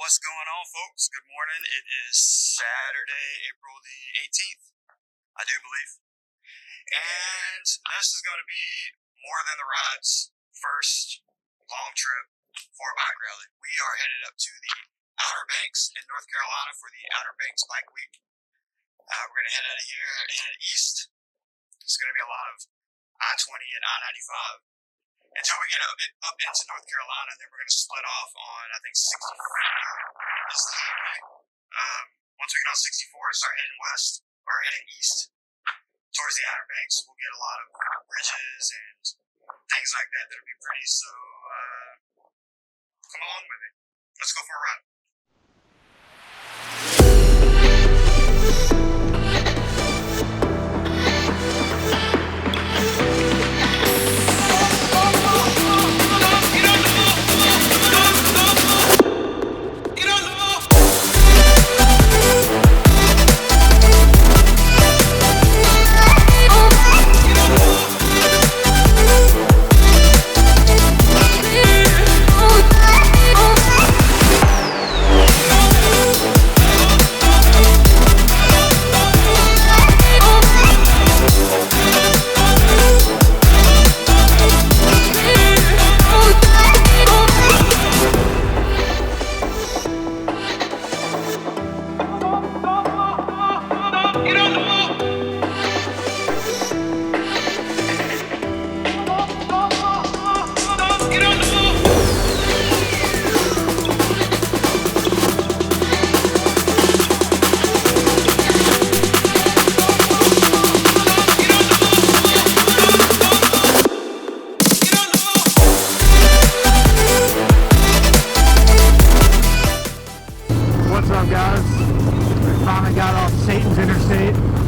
What's going on, folks? Good morning. It is Saturday, April the 18th, I do believe. And this is going to be More Than the Ride's first long trip for a bike rally. We are headed up to the Outer Banks in North Carolina for the Outer Banks Bike Week. We're going to head out of here and head east. It's going to be a lot of I-20 and I-95. Until we get up into North Carolina, then we're going to split off on, I think, 64 is the highway. Once we get on 64 and start heading west, or heading east towards the Outer Banks, we'll get a lot of bridges and things like that that'll be pretty. So, come along with it. Let's go for a ride.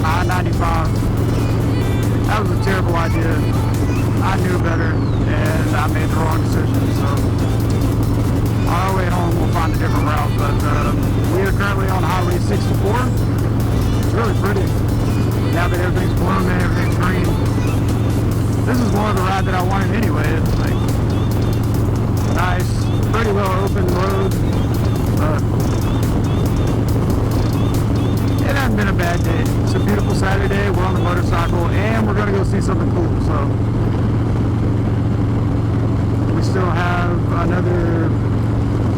I-95. That was a terrible idea. I knew better, and I made the wrong decision. So on our way home, we'll find a different route. But we are currently on Highway 64. It's really pretty. Now that everything's blown and everything's green. This is more of the ride that I wanted anyway. It's like nice, pretty well open road. It hasn't been a bad day. It's a beautiful Saturday. We're on the motorcycle and we're going to go see something cool. So we still have another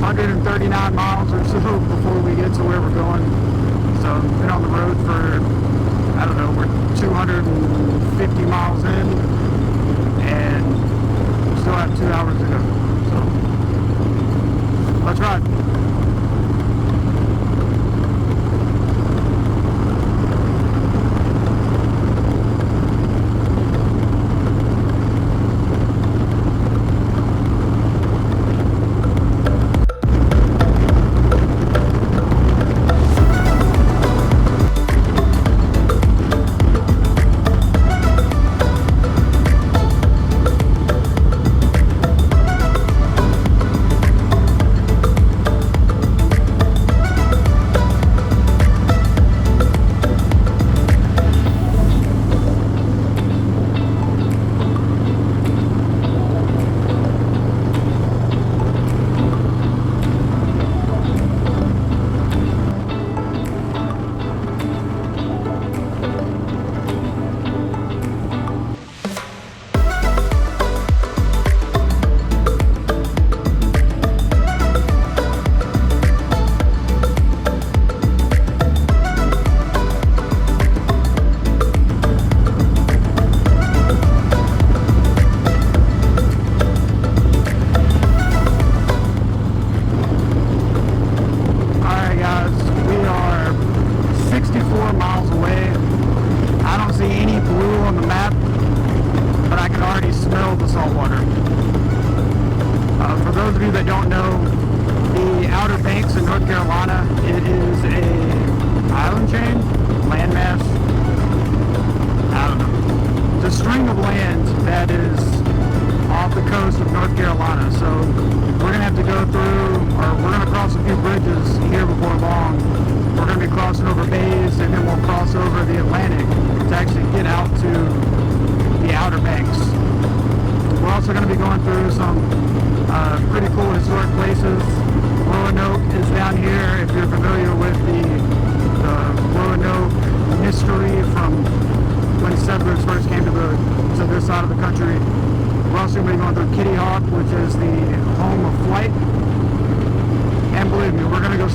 139 miles or so before we get to where we're going. So we've been on the road for, I don't know, we're 250 miles in and we still have 2 hours to go. So let's ride. For those of you that don't know, the Outer Banks in North Carolina, it is a island chain, landmass, I don't know. It's a string of land that is off the coast of North Carolina. So we're going to have to go through, or we're going to cross a few bridges here before long. We're going to be crossing over bays, and then we'll cross over the Atlantic to actually get out to the Outer Banks. We're also going to be going through some pretty cool historic places. Roanoke is down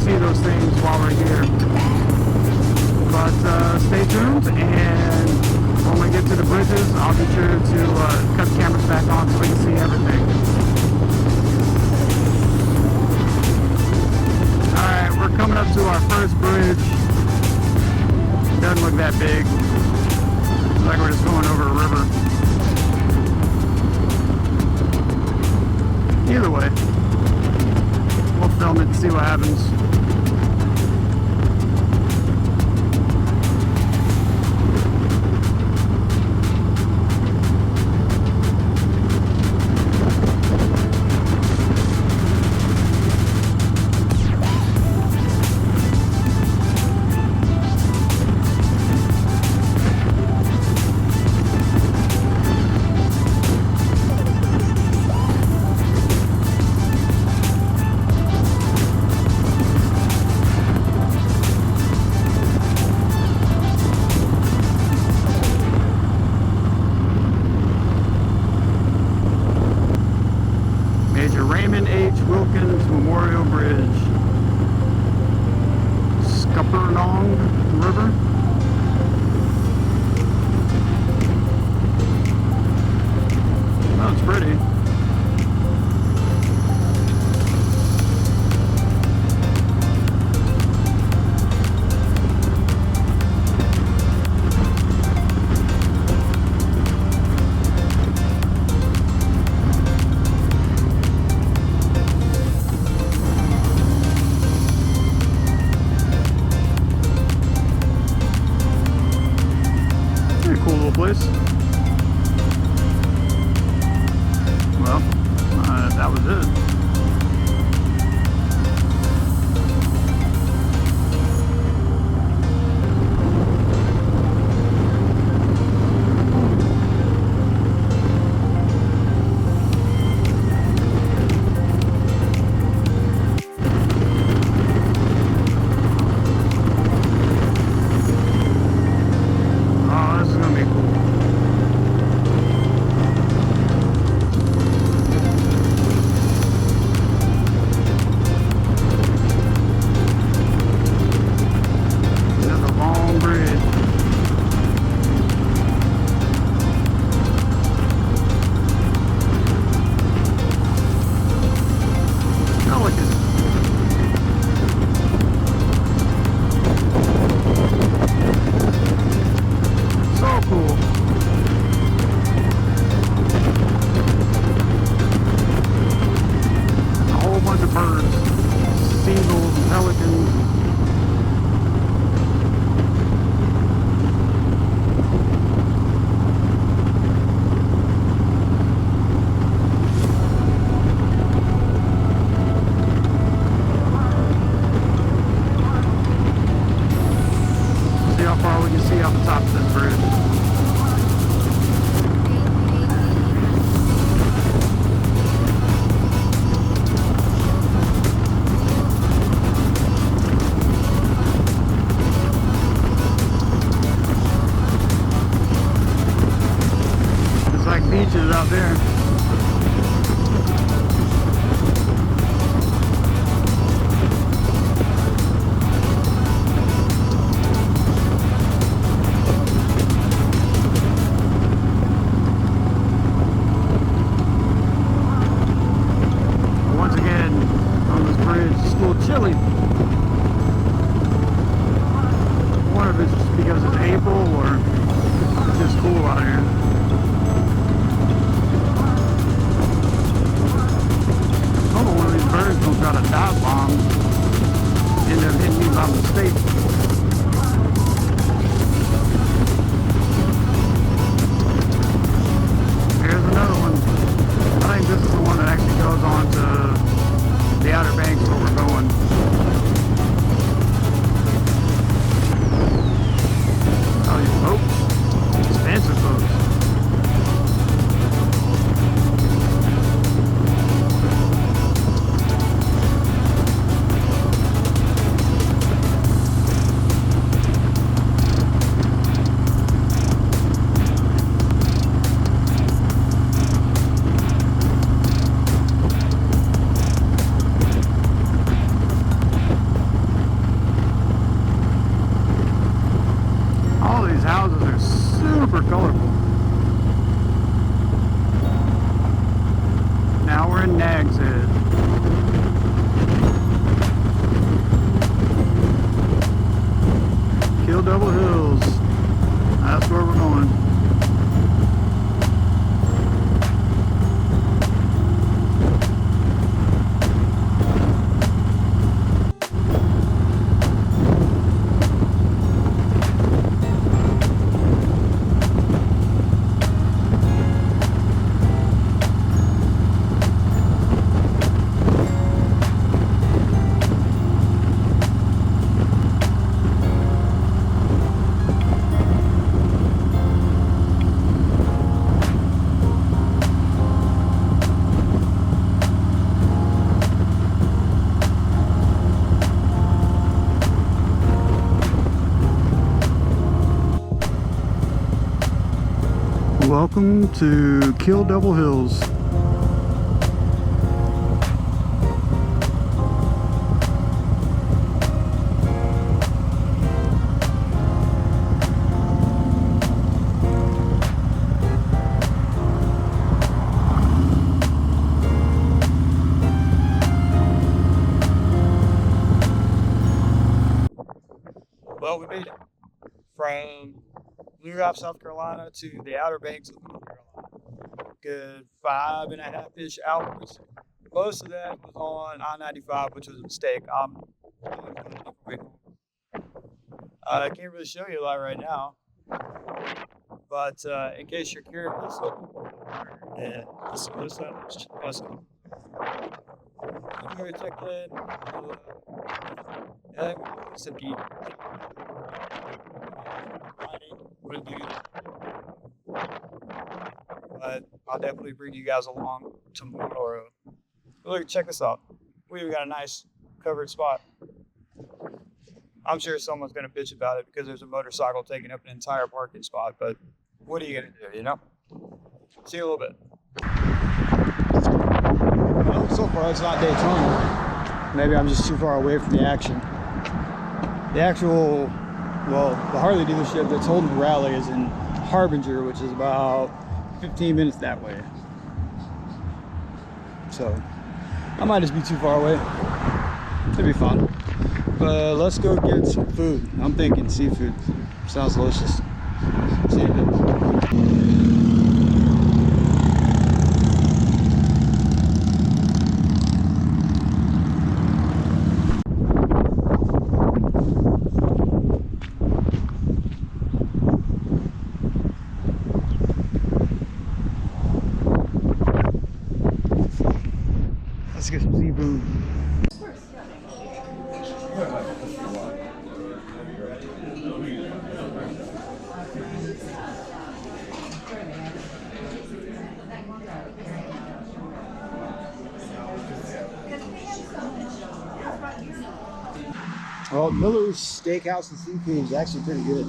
see those things while we're here. But stay tuned, and when we get to the bridges, I'll be sure to cut the cameras back on so we can see everything. Alright, we're coming up to our first bridge. Doesn't look that big. Looks like we're just going over a river. Either way, we'll film it and see what happens. Memorial Bridge, Scuppernong River. Oh, it's pretty. Cool little place. Well, that was it. Beaches out there. Once again, on this bridge, it's a little chilly. I wonder if it's just because it's April or it's just cool out here. One of these birds don't got a dive bomb, end up hitting me by mistake. Here's another one. I think this is the one that actually goes on to the Outer Banks where we're going. Oh, these boats, expensive boats. Kill Devil Hills. That's where we're going. Welcome to Kill Devil Hills. Well, we made it from Lugoff, South Carolina to the Outer Banks of North Carolina. Good 5.5-ish hours. Most of that was on I-95, which was a mistake. I can't really show you a lot right now, but in case you're curious, yeah, this is awesome. Very checked in. Some deep. Wouldn't do that. But I'll definitely bring you guys along tomorrow. Look, check this out. We've got a nice covered spot. I'm sure someone's going to bitch about it because there's a motorcycle taking up an entire parking spot, but what are you going to do, you know? See you in a little bit. Well, so far it's not Daytona. Maybe I'm just too far away from the action. The actual, well, the Harley dealership that's holding the rally is in Harbinger, which is about 15 minutes that way. So I might just be too far away. It'd be fun. But let's go get some food. I'm thinking seafood. Sounds delicious. See you in a bit. Let's get some seafood. Well, Miller's Steakhouse and Seafood is actually pretty good.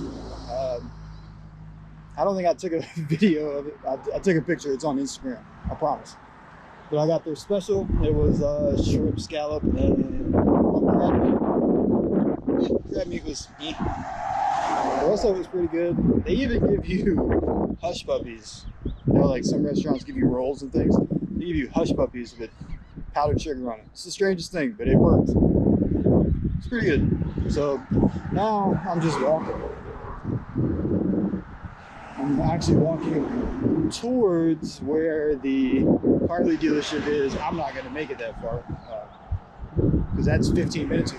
I don't think I took a video of it. I took a picture. It's on Instagram. I promise. But I got their special. It was shrimp, scallop, and crab meat was meat. The rest of it was pretty good. They even give you hush puppies. You know, like some restaurants give you rolls and things. They give you hush puppies with powdered sugar on it. It's the strangest thing, but it worked. It's pretty good. So now I'm just walking. I'm actually walking towards where the Harley dealership is. I'm not going to make it that far because that's 15 minutes of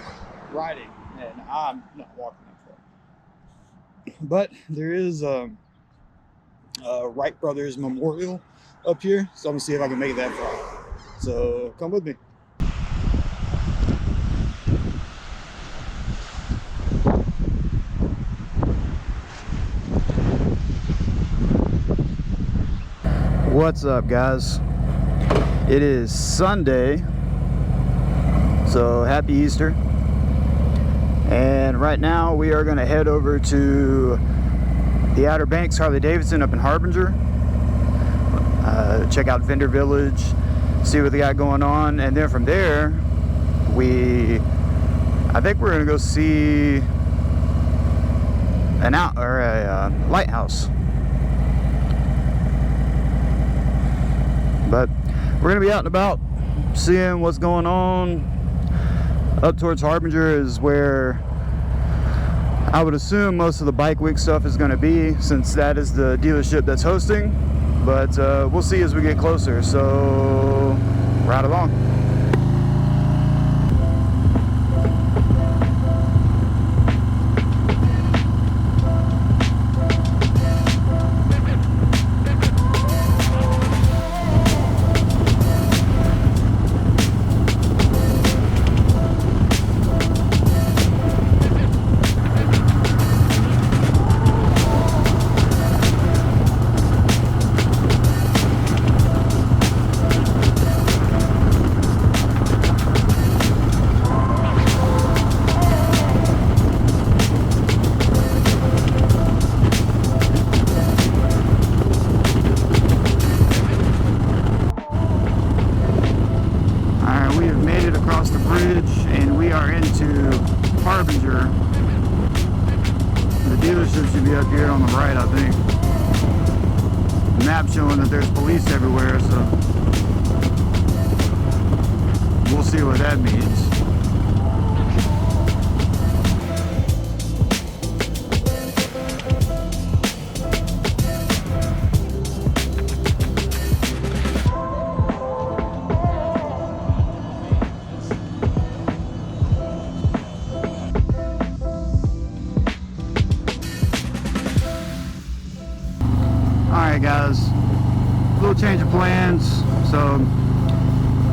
riding, and I'm not walking that far. But there is a Wright Brothers Memorial up here, so I'm going to see if I can make it that far. So come with me. What's up, guys? It is Sunday, so happy Easter. And right now we are going to head over to the Outer Banks Harley Davidson up in Harbinger. Check out Vendor Village, see what they got going on, and then from there I think we're going to go see a lighthouse. But we're going to be out and about, seeing what's going on. Up towards Harbinger is where I would assume most of the bike week stuff is going to be, since that is the dealership that's hosting, but we'll see as we get closer, so ride along. Should be up here on the right, I think. The map showing that there's police everywhere, so we'll see what that means. Alright guys, a little change of plans. So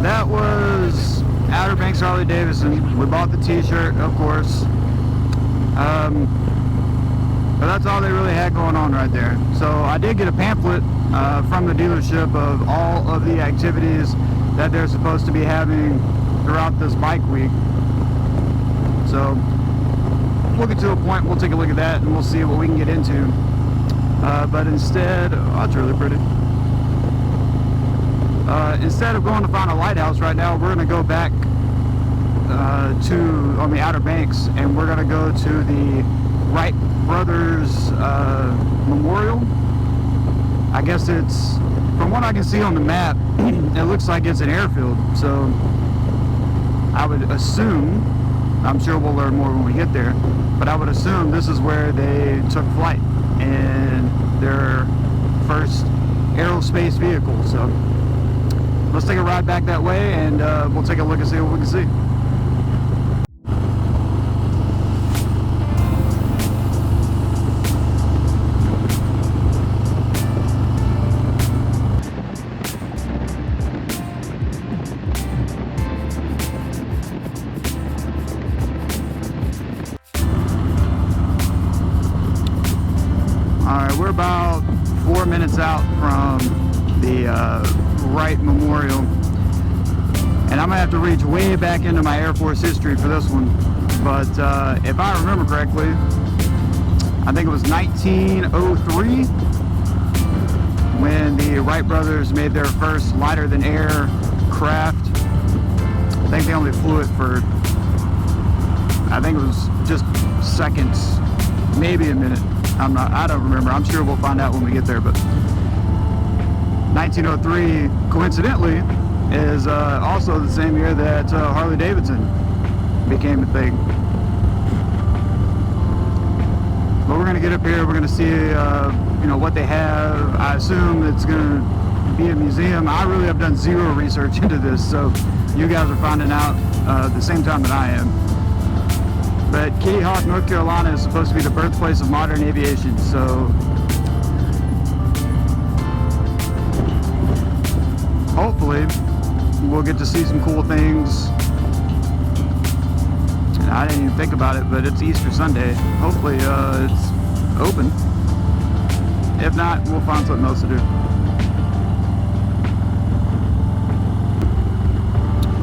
that was Outer Banks Harley Davidson. We bought the t-shirt, of course, but that's all they really had going on right there. So I did get a pamphlet from the dealership of all of the activities that they're supposed to be having throughout this bike week. So we'll get to a point, we'll take a look at that and we'll see what we can get into. But instead, oh, that's really pretty. Instead of going to find a lighthouse right now, we're going to go back on the Outer Banks, and we're going to go to the Wright Brothers Memorial. I guess it's, from what I can see on the map, it looks like it's an airfield. So I would assume, I'm sure we'll learn more when we get there, but I would assume this is where they took flight in their first aerospace vehicle. So let's take a ride back that way, and we'll take a look and see what we can see. Alright, we're about 4 minutes out from the Wright Memorial, and I'm gonna have to reach way back into my Air Force history for this one, but if I remember correctly, I think it was 1903 when the Wright brothers made their first lighter than air craft. I think they only flew it for, I think it was just seconds, maybe a minute. I don't remember. I'm sure we'll find out when we get there, but 1903, coincidentally, is also the same year that Harley Davidson became a thing. But we're going to get up here, we're going to see you know, what they have. I assume it's going to be a museum. I really have done zero research into this, so you guys are finding out at the same time that I am. But Kitty Hawk, North Carolina is supposed to be the birthplace of modern aviation, so hopefully we'll get to see some cool things. And I didn't even think about it, but it's Easter Sunday. Hopefully it's open. If not, we'll find something else to do.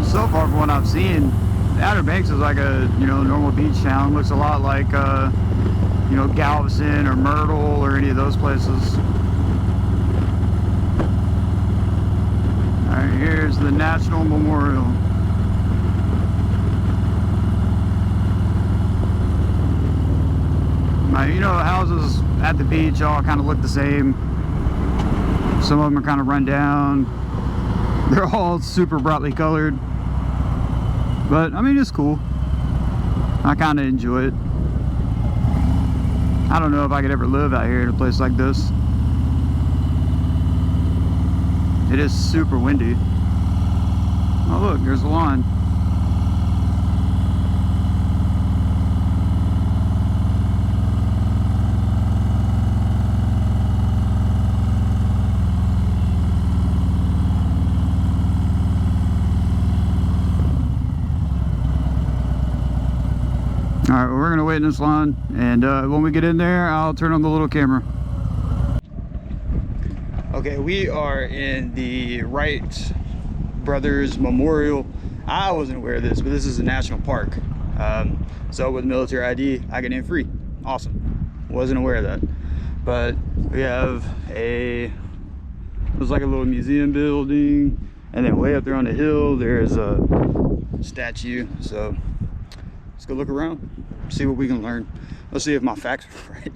So far from what I've seen, Outer Banks is like a, you know, normal beach town. Looks a lot like, you know, Galveston or Myrtle or any of those places. Alright, here's the National Memorial. Now, you know, houses at the beach all kind of look the same. Some of them are kind of run down. They're all super brightly colored. But, I mean, it's cool. I kind of enjoy it. I don't know if I could ever live out here in a place like this. It is super windy. Oh look, there's the lawn. All right, well, we're gonna wait in this lawn, and when we get in there, I'll turn on the little camera. Okay, we are in the Wright Brothers Memorial. I wasn't aware of this, but this is a national park. So with military ID, I get in free. Awesome. Wasn't aware of that. But we have it was like a little museum building, and then way up there on the hill, there's a statue. So let's go look around, see what we can learn. Let's see if my facts are right.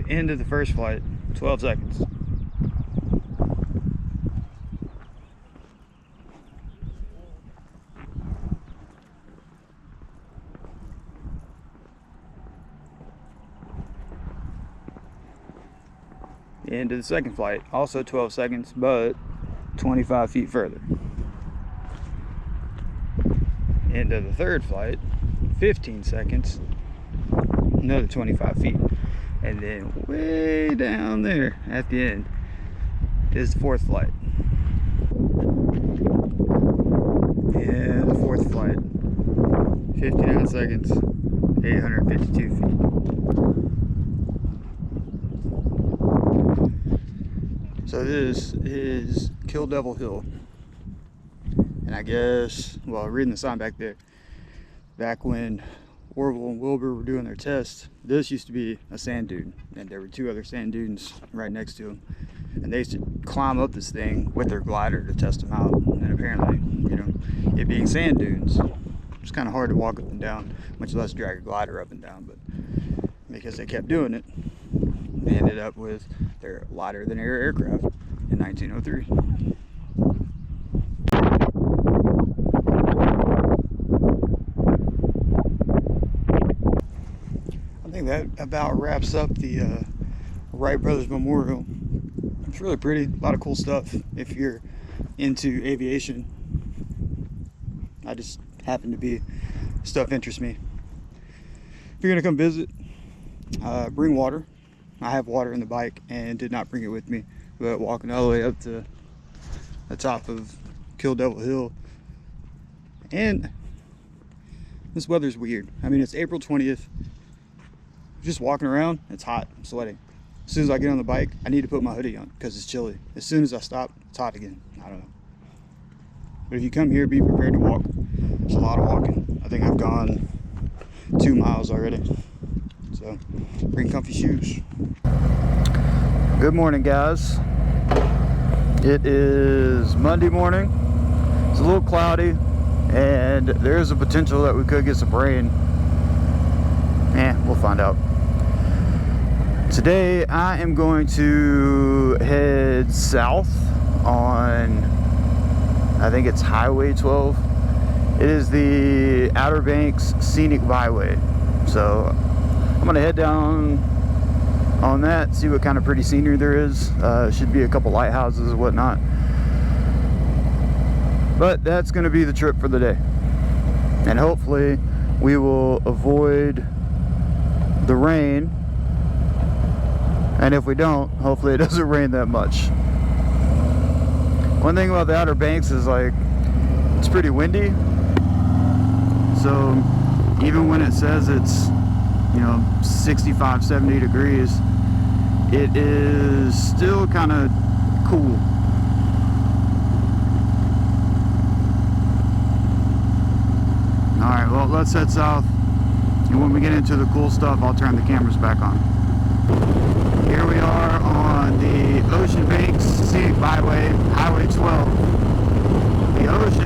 End of the first flight, 12 seconds. End of the second flight, also 12 seconds, but 25 feet further. End of the third flight, 15 seconds, another 25 feet. And then way down there at the end is the fourth flight. And the fourth flight, 59 seconds, 852 feet. So this is Kill Devil Hill. And I guess, well, reading the sign back there, back when Orville and Wilbur were doing their tests, this used to be a sand dune, and there were two other sand dunes right next to them, and they used to climb up this thing with their glider to test them out. And apparently, you know, it being sand dunes, it's kind of hard to walk up and down, much less drag a glider up and down. But because they kept doing it, they ended up with their lighter than air aircraft in 1903. I think that about wraps up the Wright Brothers Memorial. It's really pretty, a lot of cool stuff if you're into aviation. I just happen to be, stuff interests me. If you're gonna come visit, bring water. I have water in the bike and did not bring it with me, but walking all the way up to the top of Kill Devil Hill, and this weather's weird. I mean, it's April 20th. Just walking around, it's hot, I'm sweating. As soon as I get on the bike, I need to put my hoodie on because it's chilly. As soon as I stop, it's hot again. I don't know. But if you come here, be prepared to walk. It's a lot of walking. I think I've gone 2 miles already. So bring comfy shoes. Good morning, guys. It is Monday morning. It's a little cloudy, and there's a potential that we could get some rain. We'll find out. Today I am going to head south on, I think it's Highway 12. It is the Outer Banks Scenic Byway. So I'm gonna head down on that, see what kind of pretty scenery there is. Should be a couple lighthouses and whatnot. But that's gonna be the trip for the day. And hopefully we will avoid the rain, and if we don't, hopefully it doesn't rain that much. One thing about the Outer Banks is, like, it's pretty windy, so even when it says it's, you know, 65, 70 degrees, it is still kind of cool. Alright, well, let's head south. And when we get into the cool stuff, I'll turn the cameras back on. Here we are on the Ocean Banks Scenic Byway, Highway 12. The ocean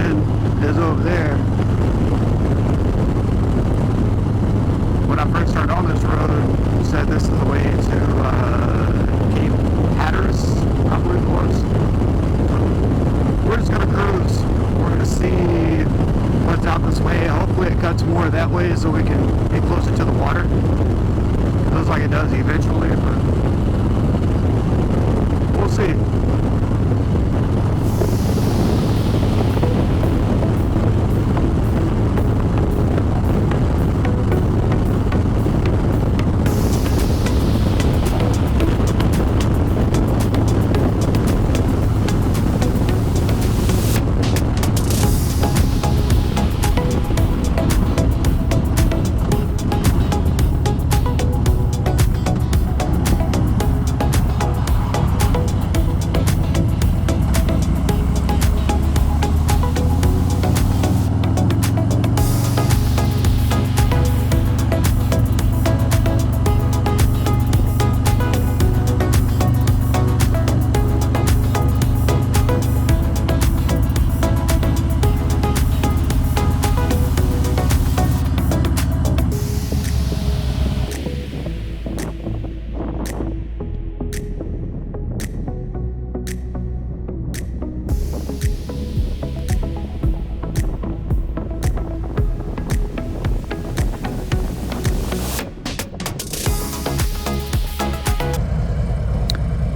see.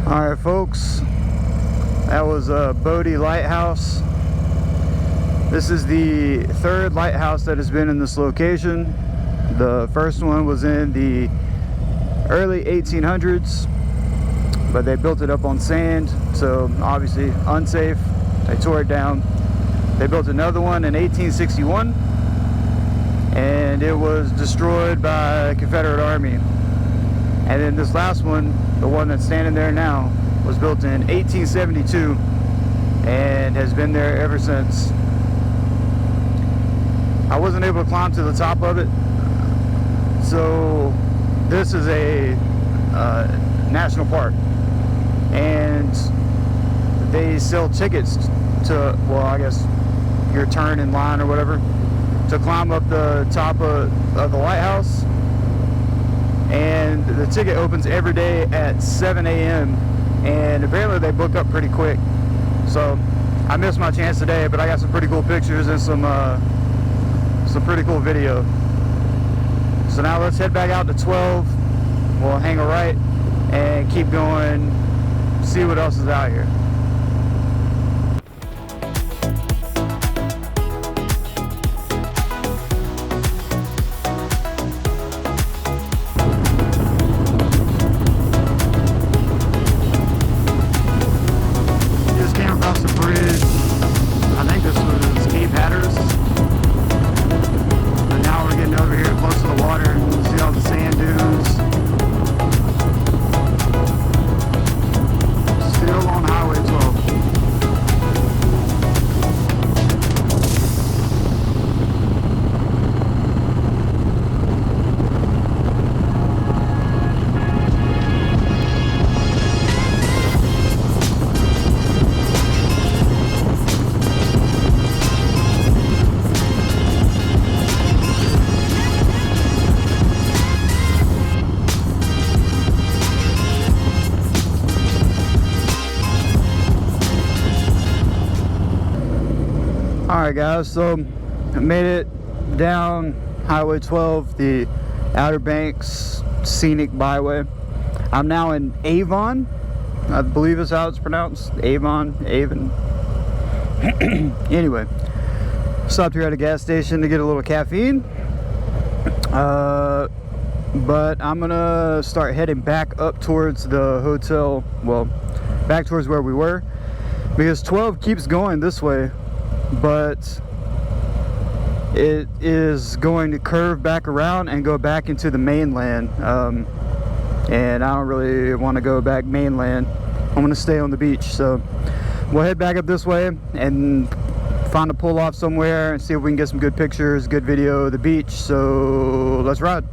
Alright folks, that was Bodie Lighthouse. This is the third lighthouse that has been in this location. The first one was in the early 1800s, but they built it up on sand, so obviously unsafe. They tore it down. They built another one in 1861, and it was destroyed by the Confederate Army. And then this last one, the one that's standing there now, was built in 1872 and has been there ever since. I wasn't able to climb to the top of it, so this is a national park, and they sell tickets to, well, I guess your turn in line or whatever, to climb up the top of the lighthouse. And the ticket opens every day at 7 a.m. and apparently they book up pretty quick. So I missed my chance today, but I got some pretty cool pictures and some pretty cool video. So now let's head back out to 12. We'll hang a right and keep going, see what else is out here. Alright guys, so I made it down Highway 12, the Outer Banks Scenic Byway. I'm now in Avon, I believe is how it's pronounced. Avon. Anyway, stopped here at a gas station to get a little caffeine. But I'm gonna start heading back up towards the hotel, well, back towards where we were, because 12 keeps going this way, but it is going to curve back around and go back into the mainland, and I don't really want to go back mainland. I'm going to stay on the beach, so we'll head back up this way and find a pull off somewhere and see if we can get some good pictures, good video of the beach. So let's ride.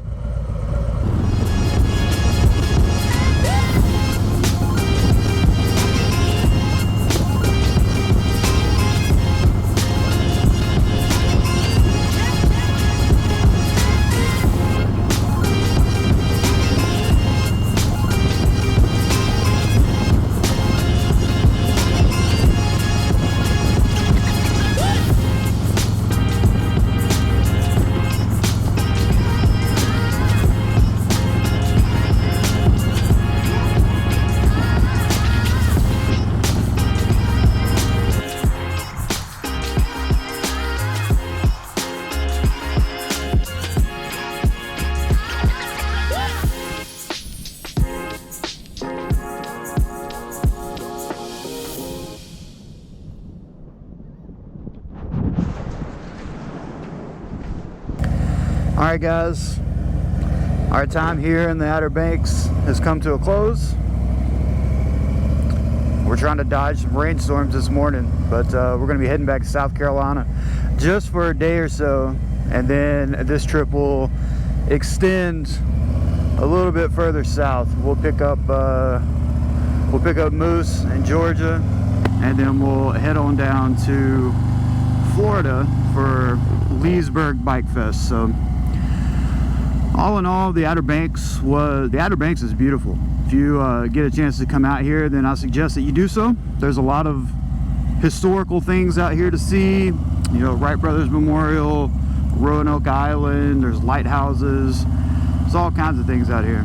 Alright guys, our time here in the Outer Banks has come to a close. We're trying to dodge some rainstorms this morning, but we're going to be heading back to South Carolina just for a day or so, and then this trip will extend a little bit further south. We'll pick up Moose in Georgia, and then we'll head on down to Florida for Leesburg Bike Fest. So all in all, the Outer Banks is beautiful. If you get a chance to come out here, then I suggest that you do so. There's a lot of historical things out here to see. You know, Wright Brothers Memorial, Roanoke Island, there's lighthouses. There's all kinds of things out here.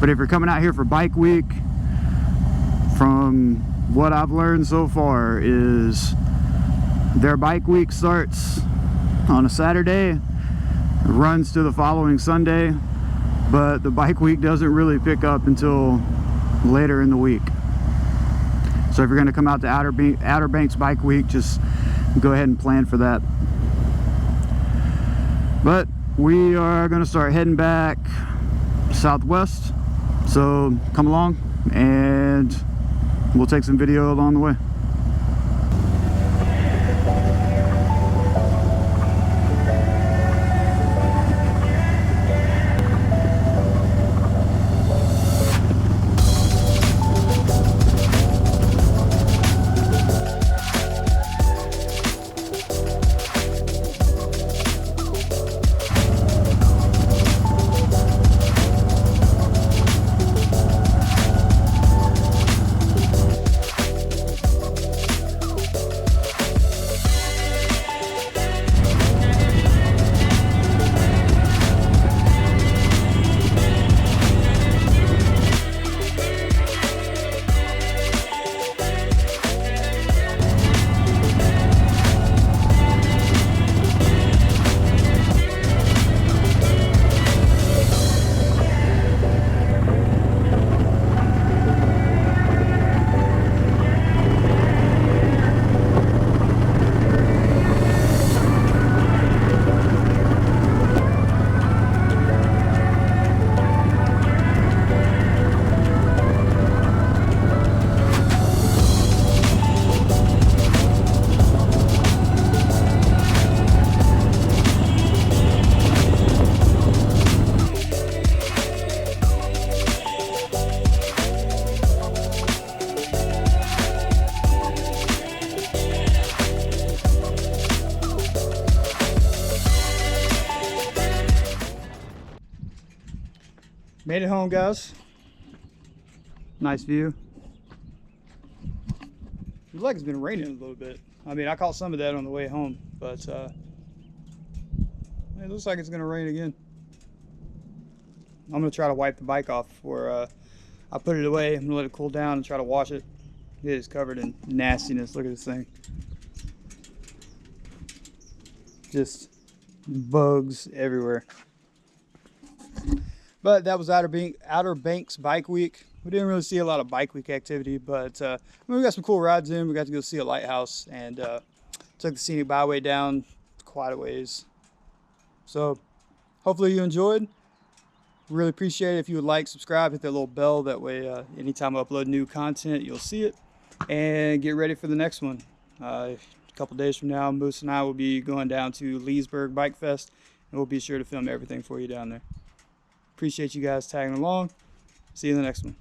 But if you're coming out here for Bike Week, from what I've learned so far is their Bike Week starts on a Saturday, runs to the following Sunday, but the Bike Week doesn't really pick up until later in the week. So if you're going to come out to Outer Banks Bike Week, just go ahead and plan for that. But we are going to start heading back southwest, so come along and we'll take some video along the way. Made it home, guys. Nice view. Looks like it's been raining a little bit. I mean, I caught some of that on the way home, but it looks like it's gonna rain again. I'm gonna try to wipe the bike off before I put it away. I'm gonna let it cool down and try to wash it. It is covered in nastiness. Look at this thing. Just bugs everywhere. But that was Outer Banks Bike Week. We didn't really see a lot of Bike Week activity, but we got some cool rides in. We got to go see a lighthouse and took the Scenic Byway down quite a ways. So hopefully you enjoyed. Really appreciate it if you would like, subscribe, hit that little bell. That way anytime I upload new content, you'll see it. And get ready for the next one. A couple days from now, Moose and I will be going down to Leesburg Bike Fest, and we'll be sure to film everything for you down there. Appreciate you guys tagging along. See you in the next one.